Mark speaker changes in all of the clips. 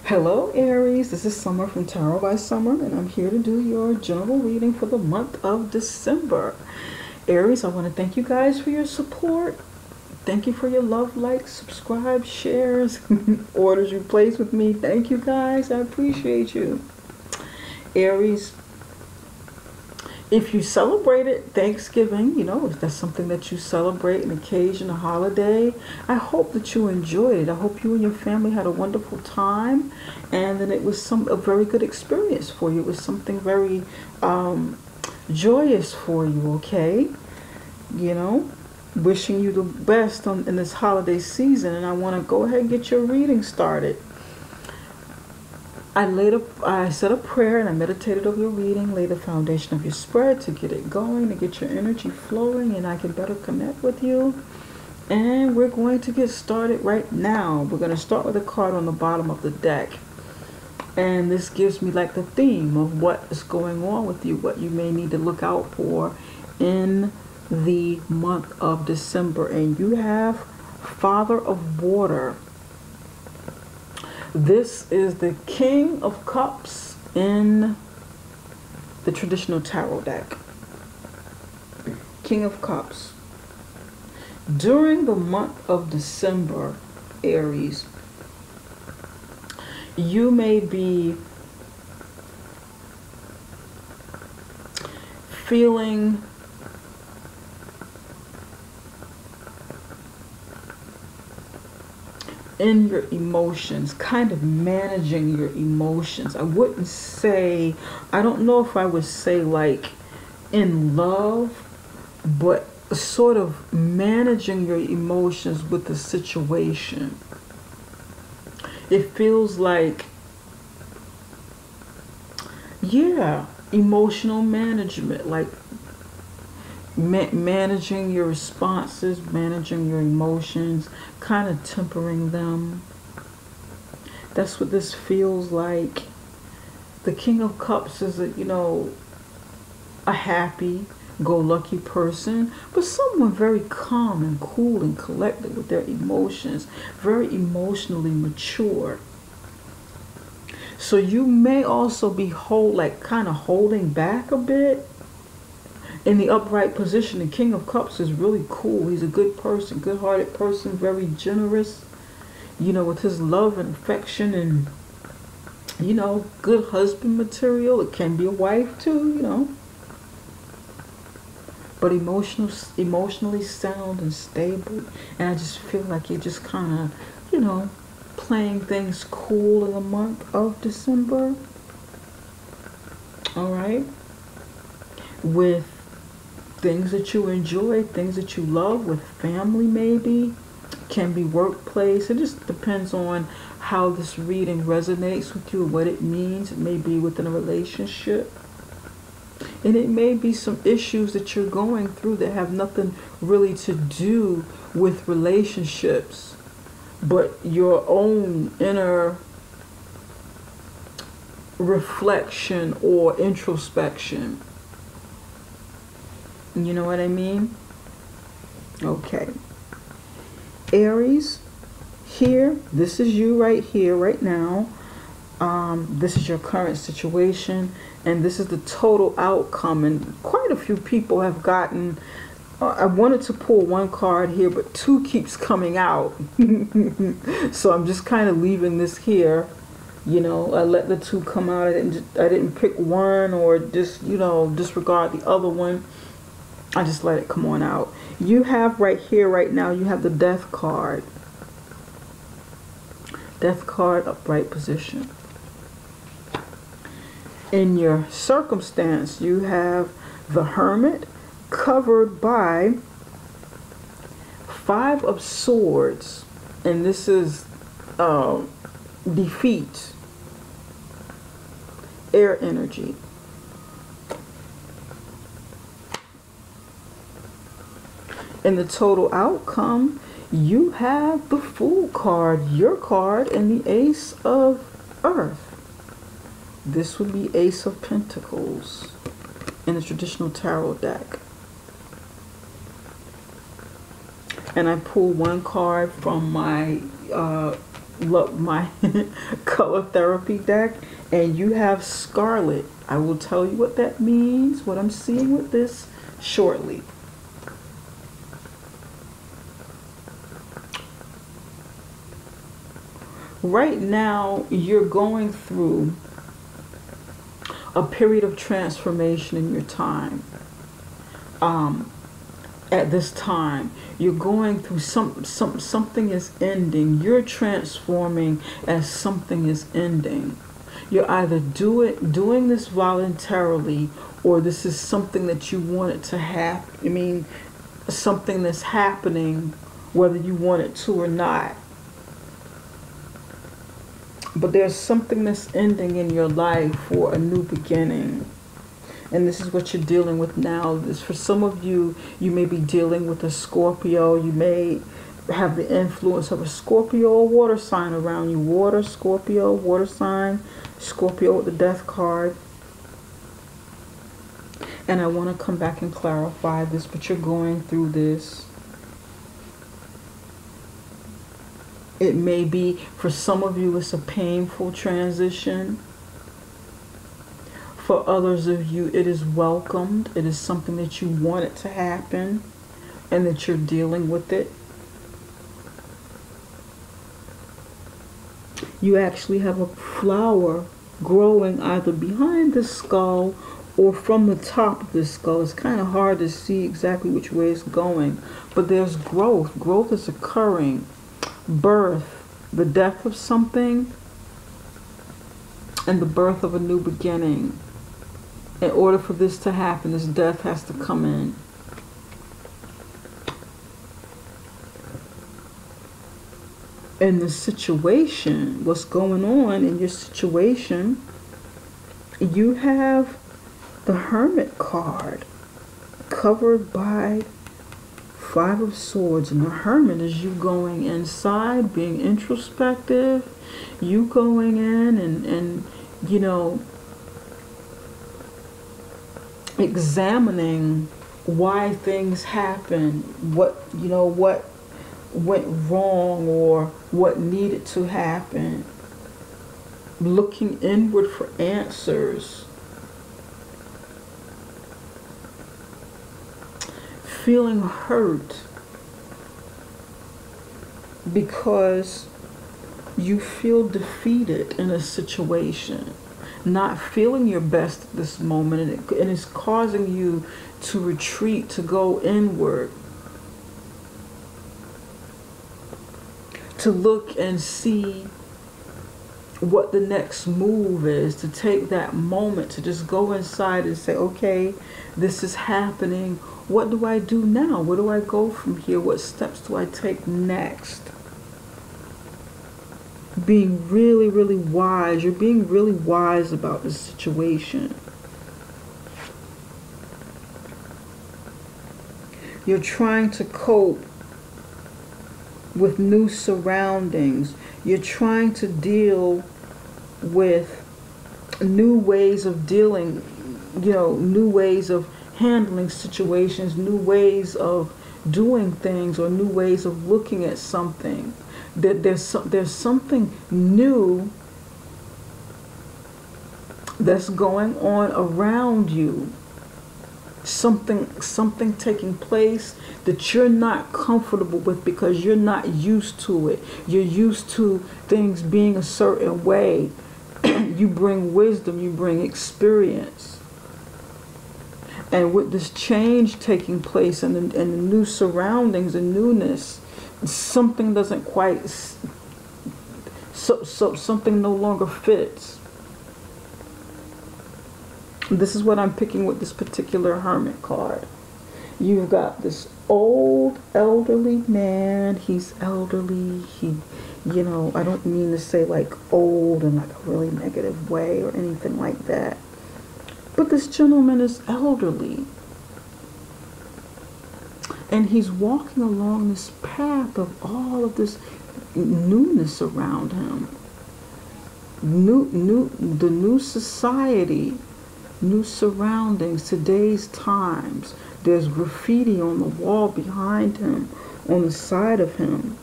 Speaker 1: Hello Aries, this is Summer from Tarot by Summer, and I'm here to do your general reading for the month of December. Aries, I want to thank you guys for your support. Thank you for your love, likes, subscribe, shares, orders you place with me. Thank you guys, I appreciate you. Aries, if you celebrated Thanksgiving, if that's something that you celebrate, an occasion, a holiday, I hope that you enjoyed it. I hope you and your family had a wonderful time, and that it was a very good experience for you. It was something very joyous for you, okay? Wishing you the best in this holiday season, and I want to go ahead and get your reading started. I said a prayer and I meditated over your reading, lay the foundation of your spread to get it going, to get your energy flowing, and I can better connect with you. And we're going to get started right now. We're going to start with a card on the bottom of the deck. And this gives me like the theme of what is going on with you, what you may need to look out for in the month of December. And you have Father of Water. This is the King of Cups in the traditional tarot deck. King of Cups. During the month of December, Aries, you may be feeling in your emotions, kind of managing your emotions. I wouldn't say, I don't know if I would say like in love, but sort of managing your emotions with the situation. It feels like, yeah, emotional management, like managing your responses, managing your emotions, kind of tempering them. That's what this feels like. The King of Cups is a happy-go-lucky person, but someone very calm and cool and collected with their emotions, very emotionally mature. So you may also be kind of holding back a bit. In the upright position, the King of Cups is really cool. He's a good person, good-hearted person, very generous, with his love and affection and, good husband material. It can be a wife too, but emotionally sound and stable. And I just feel like you're just kind of, playing things cool in the month of December. All right. With things that you enjoy, things that you love, with family maybe, can be workplace. It just depends on how this reading resonates with you, what it means. It may be within a relationship, and it may be some issues that you're going through that have nothing really to do with relationships, but your own inner reflection or introspection. You know what I mean? Okay. Aries, here, this is you right here, right now. This is your current situation, and this is the total outcome. And quite a few people have gotten, I wanted to pull one card here, but two keeps coming out. So I'm just kind of leaving this here. I let the two come out. I didn't pick one or just, disregard the other one. I just let it come on out. You have right here, right now, you have the Death card. Death card, upright position. In your circumstance, you have the Hermit covered by Five of Swords. And this is defeat, air energy. In the total outcome, you have the Fool card, your card, and the Ace of Earth. This would be Ace of Pentacles in the traditional tarot deck. And I pulled one card from my love my color therapy deck, and you have Scarlet. I will tell you what that means, what I'm seeing with this shortly. Right now, you're going through a period of transformation in your time. At this time, you're going through something is ending. You're transforming as something is ending. You're either doing this voluntarily, or this is something that you want it to happen. I mean, something that's happening whether you want it to or not. But there's something that's ending in your life for a new beginning. And this is what you're dealing with now. This, for some of you, you may be dealing with a Scorpio. You may have the influence of a Scorpio or water sign around you. Water, Scorpio, water sign, Scorpio with the death card. And I want to come back and clarify this, but you're going through this. It may be, for some of you, it's a painful transition. For others of you, it is welcomed. It is something that you want it to happen and that you're dealing with it. You actually have a flower growing either behind the skull or from the top of the skull. It's kind of hard to see exactly which way it's going, but there's growth. Growth is occurring. Birth, the death of something, and the birth of a new beginning. In order for this to happen, this death has to come in. In the situation, what's going on in your situation, you have the Hermit card covered by Five of Swords. And the Hermit is you going inside, being introspective, you going in and you know, examining why things happen, what, you know, what went wrong or what needed to happen, looking inward for answers, feeling hurt because you feel defeated in a situation, not feeling your best at this moment, and it's causing you to retreat, to go inward, to look and see what the next move is, to take that moment to just go inside and say, okay, this is happening. What do I do now? Where do I go from here? What steps do I take next? Being really, really wise. You're being really wise about the situation. You're trying to cope with new surroundings. You're trying to deal with new ways of dealing, you know, new ways of handling situations, new ways of doing things, or new ways of looking at something. There's something new that's going on around you. Something taking place that you're not comfortable with because you're not used to it. You're used to things being a certain way. You bring wisdom, you bring experience. And with this change taking place and the new surroundings and newness, something doesn't quite, so something no longer fits. This is what I'm picking with this particular Hermit card. You've got this old elderly man. He's elderly. He, you know, I don't mean to say like old in like a really negative way or anything like that. But this gentleman is elderly. And he's walking along this path of all of this newness around him. The new society, new surroundings, today's times. There's graffiti on the wall behind him, on the side of him.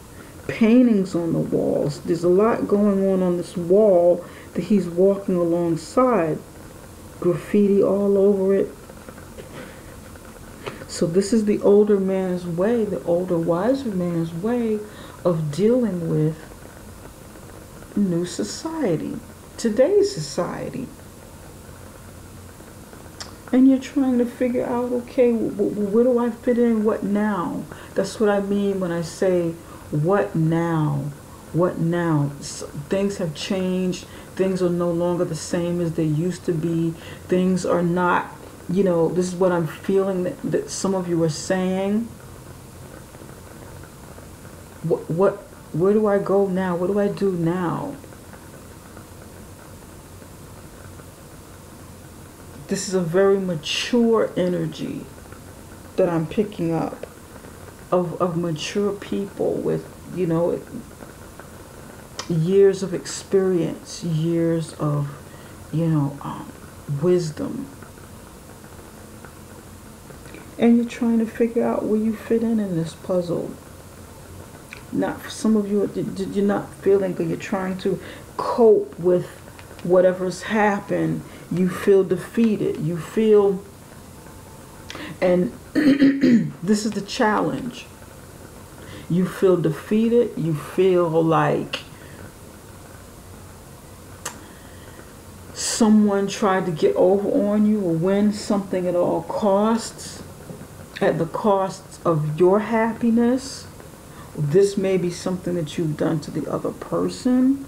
Speaker 1: paintings on the walls. There's a lot going on this wall that he's walking alongside. Graffiti all over it. So this is the older man's way, the older, wiser man's way of dealing with new society, today's society. And you're trying to figure out, okay, where do I fit in? What now? That's what I mean when I say, what now? What now? Things have changed. Things are no longer the same as they used to be. Things are not, you know, this is what I'm feeling that some of you are saying. Where do I go now? What do I do now? This is a very mature energy that I'm picking up of mature people with, you know, years of experience, years of, you know, wisdom. And you're trying to figure out where you fit in this puzzle. Not for some of you, you're not feeling good. You're trying to cope with whatever's happened. You feel defeated. You feel, and this is the challenge. You feel defeated. You feel like someone tried to get over on you or win something at all costs, at the cost of your happiness. This may be something that you've done to the other person.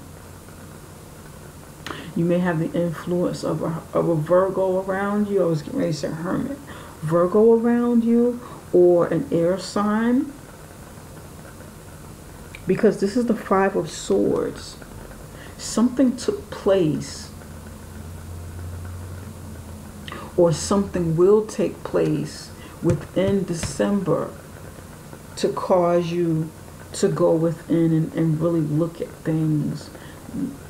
Speaker 1: You may have the influence of a Virgo around you. I was getting ready to say Hermit. Virgo around you, or an air sign. Because this is the Five of Swords. Something took place, or something will take place within December to cause you to go within and really look at things,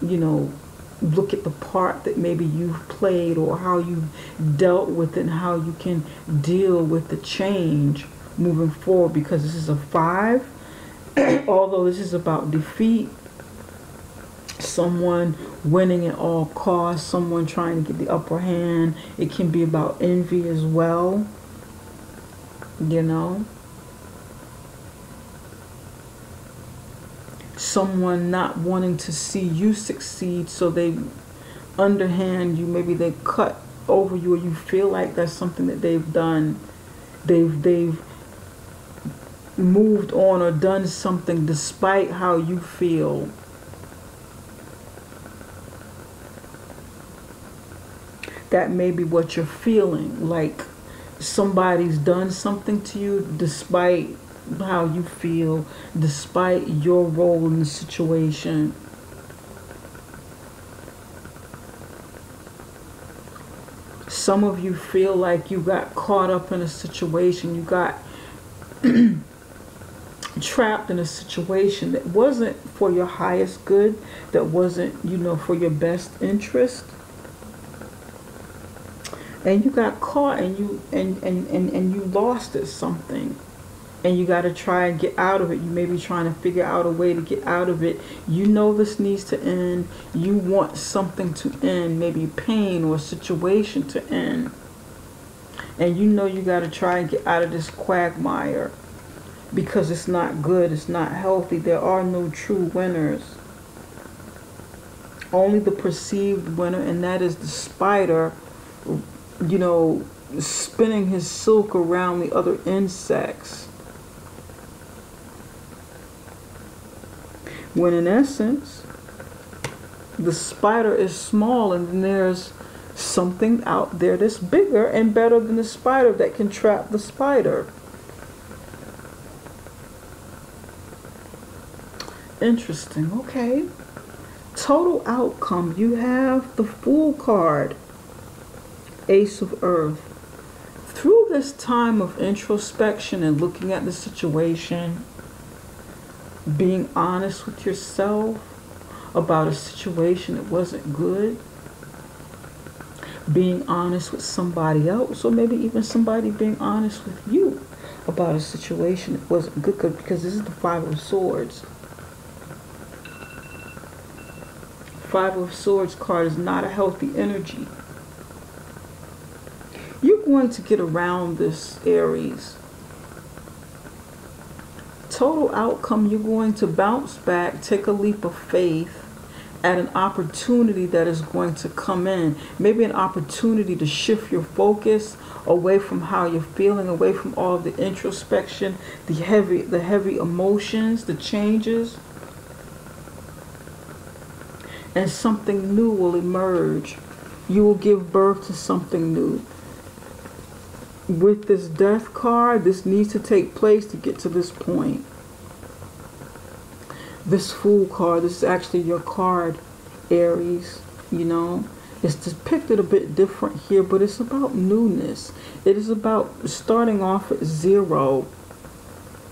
Speaker 1: you know, look at the part that maybe you've played or how you've dealt with it and how you can deal with the change moving forward, because this is a 5. Although this is about defeat, someone winning at all costs, someone trying to get the upper hand. It can be about envy as well, you know. Someone not wanting to see you succeed, so they underhand you. Maybe they cut over you, or you feel like that's something that they've done. They've moved on or done something despite how you feel. That may be what you're feeling, like somebody's done something to you despite how you feel, despite your role in the situation. Some of you feel like you got caught up in a situation, you got trapped in a situation that wasn't for your highest good, that wasn't, you know, for your best interest. And you got caught, and you lost at something. And you got to try and get out of it. You may be trying to figure out a way to get out of it. You know this needs to end. You want something to end, maybe pain or a situation to end. And you know you got to try and get out of this quagmire, because it's not good. It's not healthy. There are no true winners. Only the perceived winner, and that is the spider, you know, spinning his silk around the other insects. When in essence, the spider is small, and then there's something out there that's bigger and better than the spider that can trap the spider. Interesting. Okay. Total outcome. You have the Fool card. Ace of Earth. Through this time of introspection and looking at the situation, being honest with yourself about a situation that wasn't good, being honest with somebody else, or maybe even somebody being honest with you about a situation that wasn't good, because this is the Five of Swords. Five of Swords card is not a healthy energy. You're going to get around this, Aries. Total outcome, you're going to bounce back, take a leap of faith at an opportunity that is going to come in. Maybe an opportunity to shift your focus away from how you're feeling, away from all of the introspection, the heavy emotions, the changes. And something new will emerge. You will give birth to something new. With this Death card, this needs to take place to get to this point. This Fool card, this is actually your card, Aries, you know. It's depicted a bit different here, but it's about newness. It is about starting off at zero,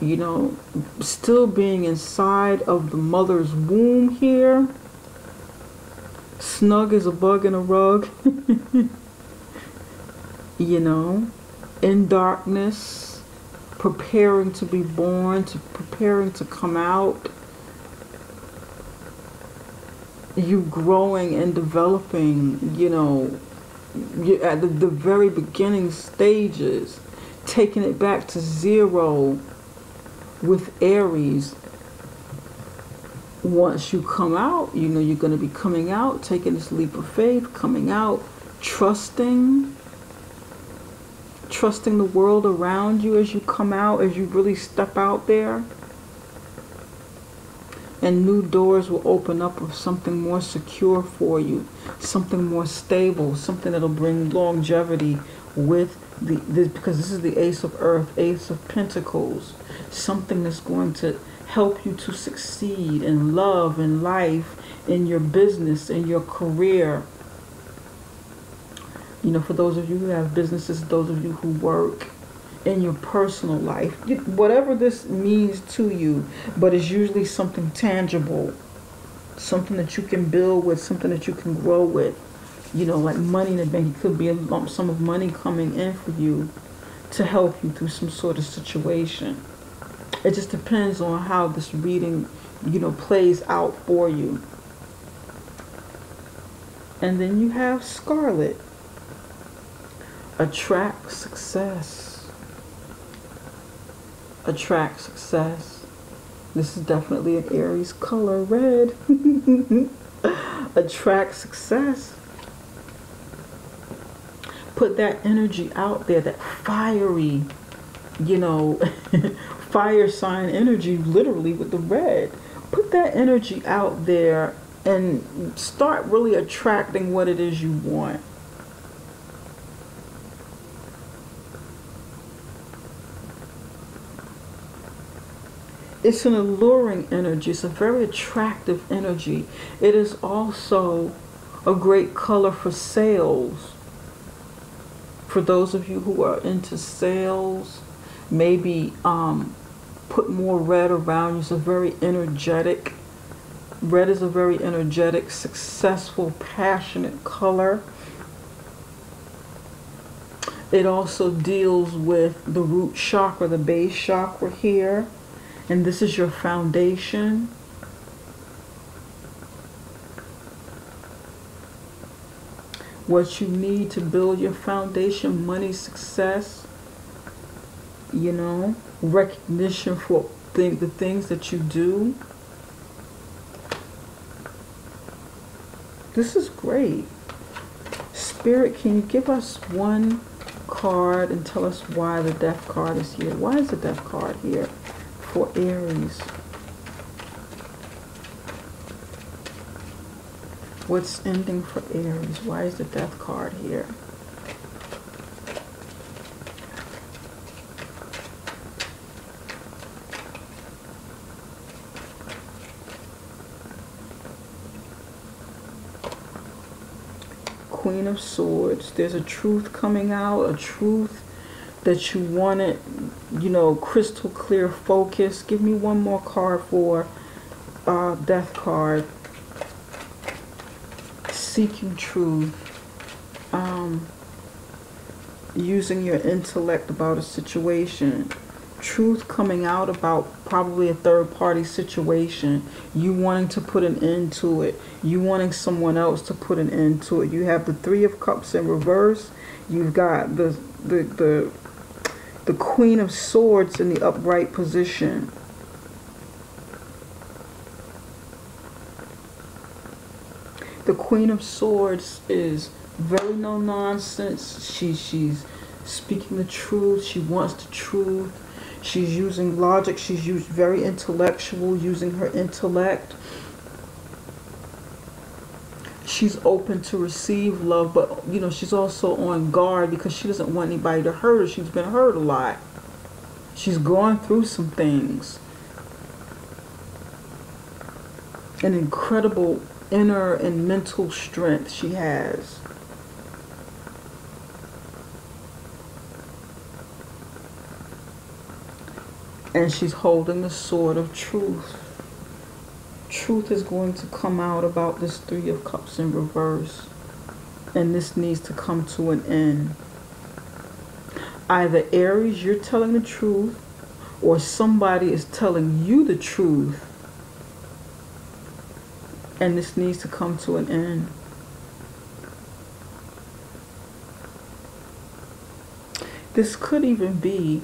Speaker 1: you know, still being inside of the mother's womb here. Snug as a bug in a rug, you know, in darkness, preparing to be born, preparing to come out. You growing and developing, you know, you're at the very beginning stages, taking it back to zero with Aries. Once you come out, you know, you're going to be coming out, taking this leap of faith, coming out, trusting the world around you as you come out, as you really step out there. And new doors will open up of something more secure for you, something more stable, something that'll bring longevity with because this is the Ace of Earth, Ace of Pentacles, something that's going to help you to succeed in love, in life, in your business, in your career. You know, for those of you who have businesses, those of you who work, in your personal life, whatever this means to you, but it's usually something tangible, something that you can build with, something that you can grow with. You know, like money in the bank. It could be a lump sum of money coming in for you to help you through some sort of situation. It just depends on how this reading, you know, plays out for you. And then you have Scarlet. Attract success. Attract success. This is definitely an Aries color, red. Attract success. Put that energy out there, that fiery, you know, fire sign energy, literally with the red. Put that energy out there and start really attracting what it is you want. It's an alluring energy. It's a very attractive energy. It is also a great color for sales. For those of you who are into sales, maybe put more red around you. It's a very energetic. Red is a very energetic, successful, passionate color. It also deals with the root chakra, the base chakra here. And this is your foundation. What you need to build your foundation: money, success, you know, recognition for the things that you do. This is great. Spirit, can you give us one card and tell us why the Death card is here? Why is the Death card here for Aries? What's ending for Aries? Why is the Death card here? Queen of Swords. There's a truth coming out, a truth that you wanted, you know, crystal clear focus. Give me one more card for Death card. Seeking truth. Using your intellect about a situation. Truth coming out about probably a third party situation. You wanting to put an end to it. You wanting someone else to put an end to it. You have the Three of Cups in reverse. You've got the Queen of Swords in the upright position. The Queen of Swords is very no nonsense. She's speaking the truth. She wants the truth. She's using logic. She's very intellectual, using her intellect. She's open to receive love, but you know, she's also on guard because she doesn't want anybody to hurt her. She's been hurt a lot. She's gone through some things. An incredible inner and mental strength she has. And she's holding the sword of truth. Truth is going to come out about this Three of Cups in reverse. And this needs to come to an end. Either Aries, you're telling the truth, or somebody is telling you the truth. And this needs to come to an end. This could even be,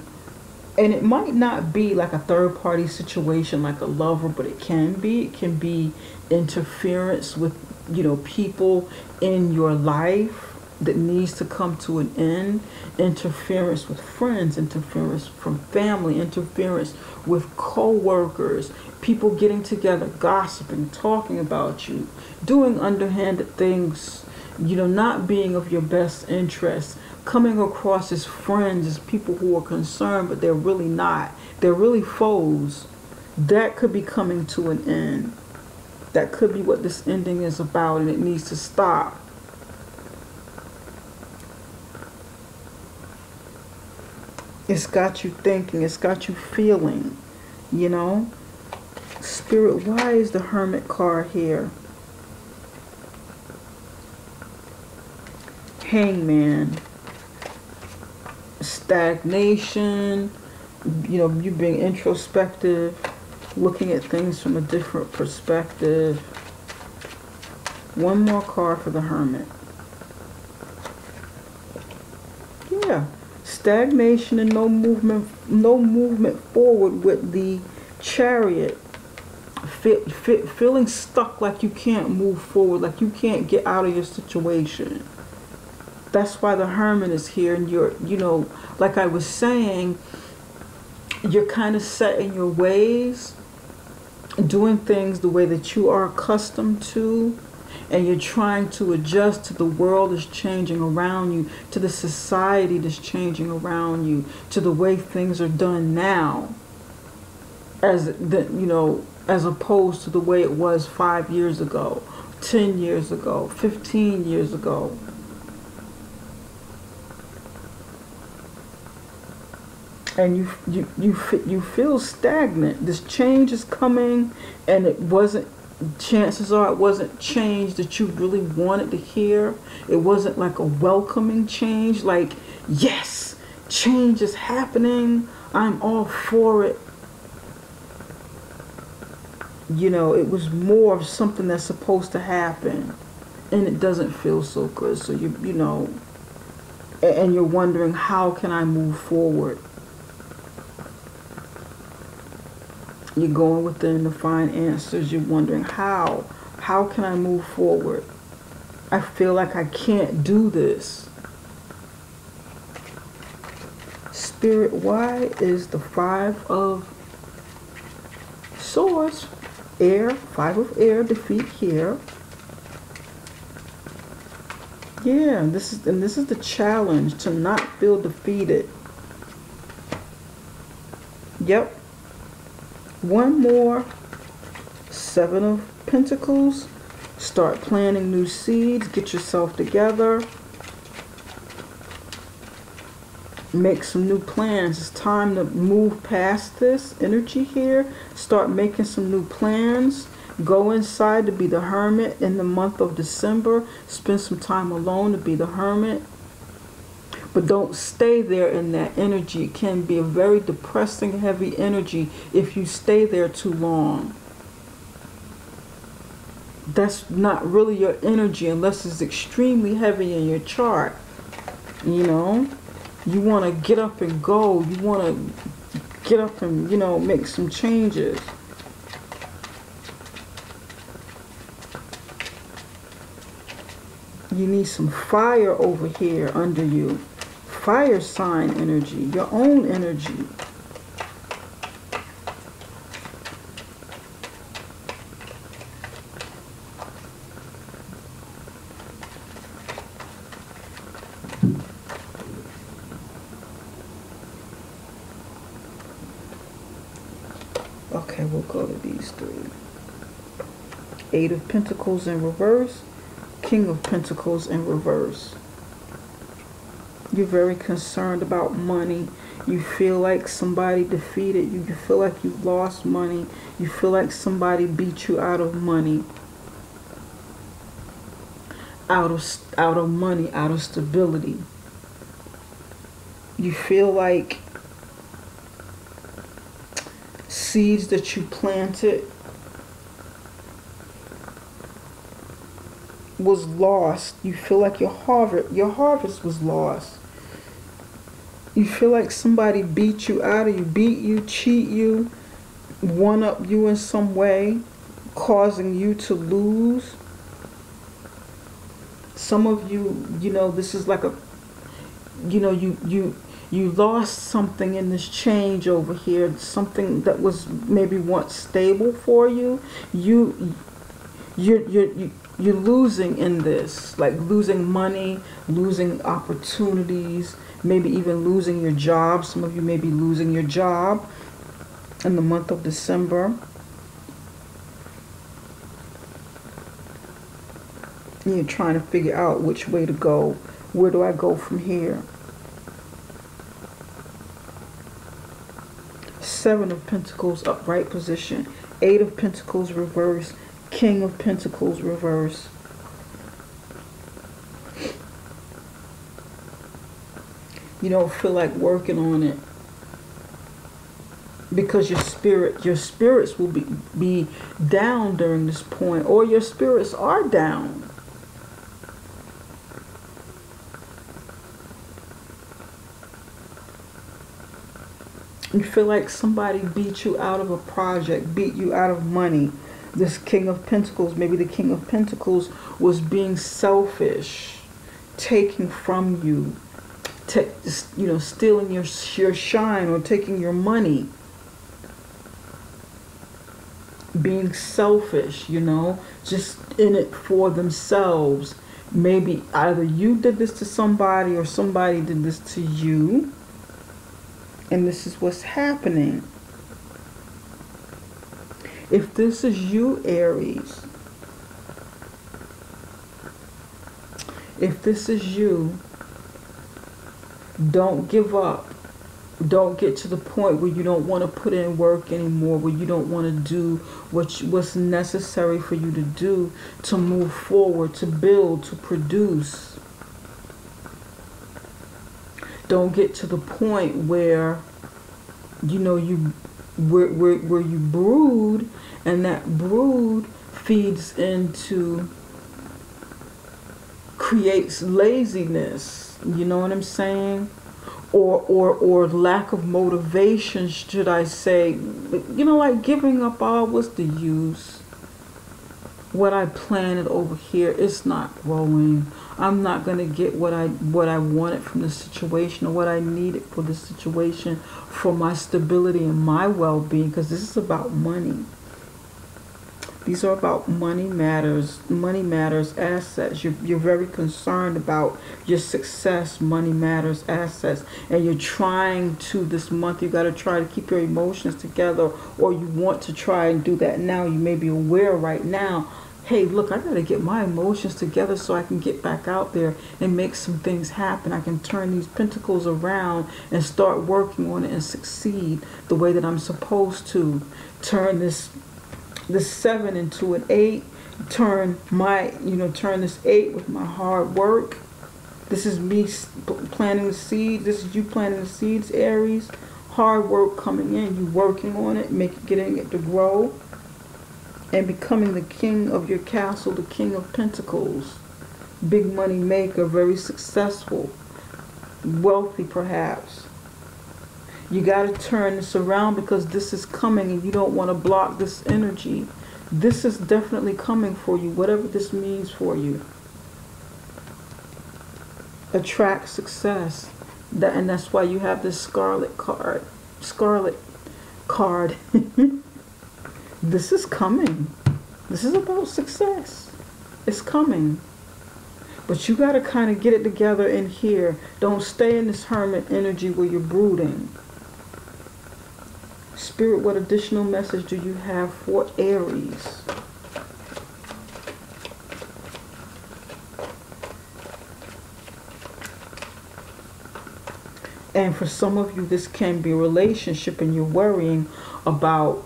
Speaker 1: and it might not be like a third party situation like a lover, but it can be. It can be interference with, you know, people in your life that needs to come to an end. Interference with friends, interference from family, interference with co-workers, people getting together, gossiping, talking about you, doing underhanded things, you know, not being of your best interest, coming across as friends, as people who are concerned, but they're really not. They're really foes. That could be coming to an end. That could be what this ending is about, and it needs to stop. It's got you thinking. It's got you feeling, you know. Spirit, why is the Hermit card here? Hangman. Stagnation. You know, you being introspective, looking at things from a different perspective. One more card for the Hermit. Yeah. Stagnation and no movement forward with the Chariot. Feeling stuck, like you can't move forward, like you can't get out of your situation. That's why the Hermit is here, and you're, you know, like I was saying, you're kind of set in your ways, doing things the way that you are accustomed to, and you're trying to adjust to the world that's changing around you, to the society that's changing around you, to the way things are done now, as the, you know, as opposed to the way it was 5 years ago, 10 years ago, 15 years ago. And you feel stagnant. This change is coming, and it wasn't, chances are it wasn't change that you really wanted to hear. It wasn't like a welcoming change, like, yes, change is happening, I'm all for it. You know, it was more of something that's supposed to happen, and it doesn't feel so good. So you know, and you're wondering, how can I move forward? You're going within to find answers. You're wondering, how can I move forward? I feel like I can't do this. Spirit, why is the Five of Swords, air, Five of air, defeat here? Yeah, this is the challenge, to not feel defeated. Yep. One more. Seven of Pentacles. Start planting new seeds. Get yourself together. Make some new plans. It's time to move past this energy here. Start making some new plans. Go inside to be the Hermit in the month of December. Spend some time alone to be the Hermit. But don't stay there in that energy. It can be a very depressing, heavy energy if you stay there too long. That's not really your energy unless it's extremely heavy in your chart. You know, you want to get up and go. You want to get up and, you know, make some changes. You need some fire over here under you. Fire sign energy, your own energy. Okay, we'll go to these three. Eight of Pentacles in reverse. King of Pentacles in reverse. You're very concerned about money. You feel like somebody defeated you. You feel like you lost money. You feel like somebody beat you out of money. Out of money, out of stability. You feel like seeds that you planted was lost. You feel like your harvest was lost. You feel like somebody beat you out of you, beat you, cheat you, one up you in some way, causing you to lose. Some of you, you know, this is like a, you know, you lost something in this change over here, something that was maybe once stable for you. You're losing in this, like losing money, losing opportunities, maybe even losing your job. Some of you may be losing your job in the month of December. You're trying to figure out which way to go. Where do I go from here? Seven of Pentacles, upright position. Eight of Pentacles, reverse. King of Pentacles, reverse. You don't feel like working on it because your spirits will be down during this point, or your spirits are down. You feel like somebody beat you out of a project, beat you out of money. This King of Pentacles, maybe the King of Pentacles was being selfish, taking from you, you know, stealing your shine or taking your money. Being selfish, you know, just in it for themselves. Maybe either you did this to somebody or somebody did this to you. And this is what's happening. If this is you, Aries, if this is you, don't give up. Don't get to the point where you don't want to put in work anymore, where you don't want to do what's necessary for you to do to move forward, to build, to produce. Don't get to the point where, you know, where you brood, and that brood feeds into, creates laziness. You know what I'm saying? Or lack of motivation, should I say. You know, like giving up. What's the use? What I planted over here, it's not growing. I'm not going to get what I wanted from this situation, or what I needed for this situation, for my stability and my well-being, because this is about money. These are about money matters, assets. You're very concerned about your success, money matters, assets. And you're trying to, this month, you got to try to keep your emotions together, or you want to try and do that now. You may be aware right now, hey, look, I got to get my emotions together so I can get back out there and make some things happen. I can turn these pentacles around and start working on it and succeed the way that I'm supposed to. Turn this 7 into an 8. Turn this 8 with my hard work This is me planting the seeds. This is you planting the seeds, Aries. Hard work coming in. You working on it, getting it to grow, and becoming the king of your castle, the king of pentacles. Big money maker, very successful, wealthy perhaps. You got to turn this around because this is coming and you don't want to block this energy. This is definitely coming for you, whatever this means for you. Attract success. And that's why you have this scarlet card. Scarlet card. This is coming. This is about success. It's coming. But you got to kind of get it together in here. Don't stay in this hermit energy where you're brooding. Spirit, what additional message do you have for Aries? And for some of you, this can be a relationship and you're worrying about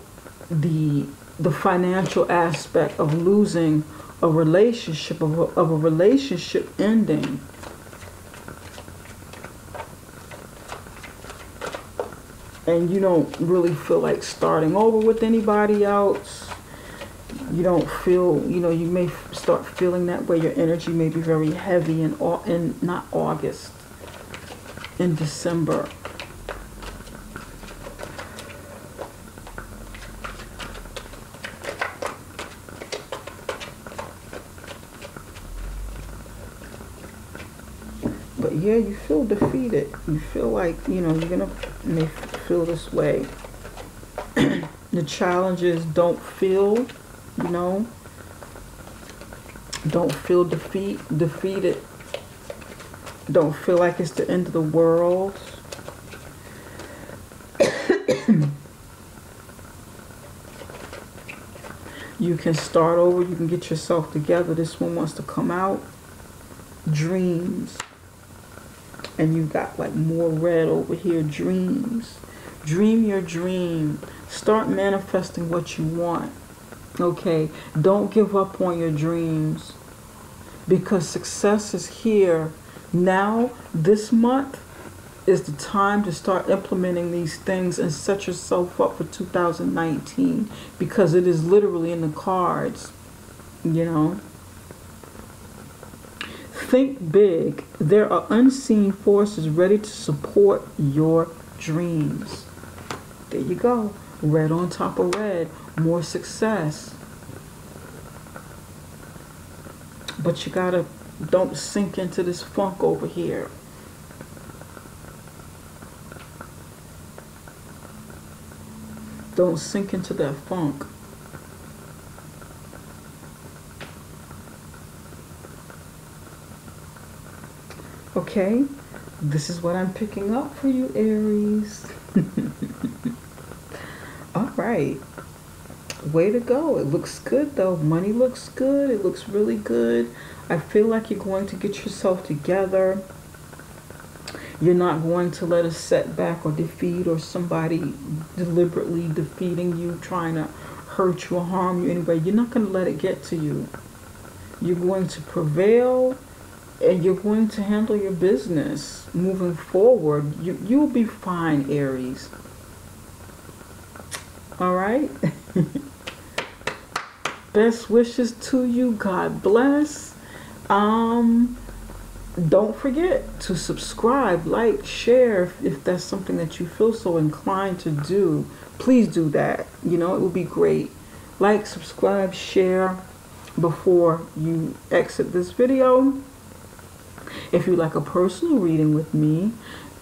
Speaker 1: the financial aspect of losing a relationship, of a relationship ending. And you don't really feel like starting over with anybody else. You don't feel, you may start feeling that way. Your energy may be very heavy in not August, in December. But yeah, you feel defeated. You feel like, you're may feel this way. The challenges don't feel, don't feel defeated. Don't feel like it's the end of the world. You can start over. You can get yourself together. This one wants to come out. Dreams. And you got like more red over here. Dreams. Dream your dream. Start manifesting what you want. Okay? Don't give up on your dreams. Because success is here. Now, this month is the time to start implementing these things and set yourself up for 2019. Because it is literally in the cards. Think big. There are unseen forces ready to support your dreams. There you go. Red on top of red. More success. But you gotta, don't sink into this funk over here. Don't sink into that funk. Okay, this is what I'm picking up for you, Aries. All right. Way to go. It looks good, though. Money looks good. It looks really good. I feel like you're going to get yourself together. You're not going to let a setback or defeat or somebody deliberately defeating you, trying to hurt you or harm you anyway. You're not going to let it get to you. You're going to prevail. And you're going to handle your business moving forward. You'll be fine, Aries. All right? Best wishes to you. God bless. Don't forget to subscribe, like, share if that's something that you feel so inclined to do. Please do that. It would be great. Like, subscribe, share before you exit this video. If you'd like a personal reading with me,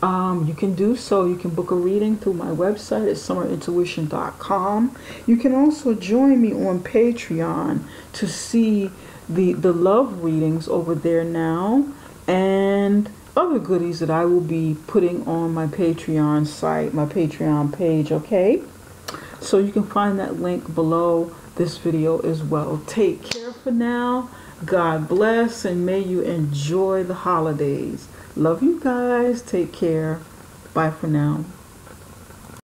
Speaker 1: you can do so. You can book a reading through my website at summerintuition.com. You can also join me on Patreon to see the love readings over there now and other goodies that I will be putting on my Patreon site, my Patreon page, okay? So you can find that link below this video as well. Take care for now. God bless, and may you enjoy the holidays. Love you guys. Take care. Bye for now.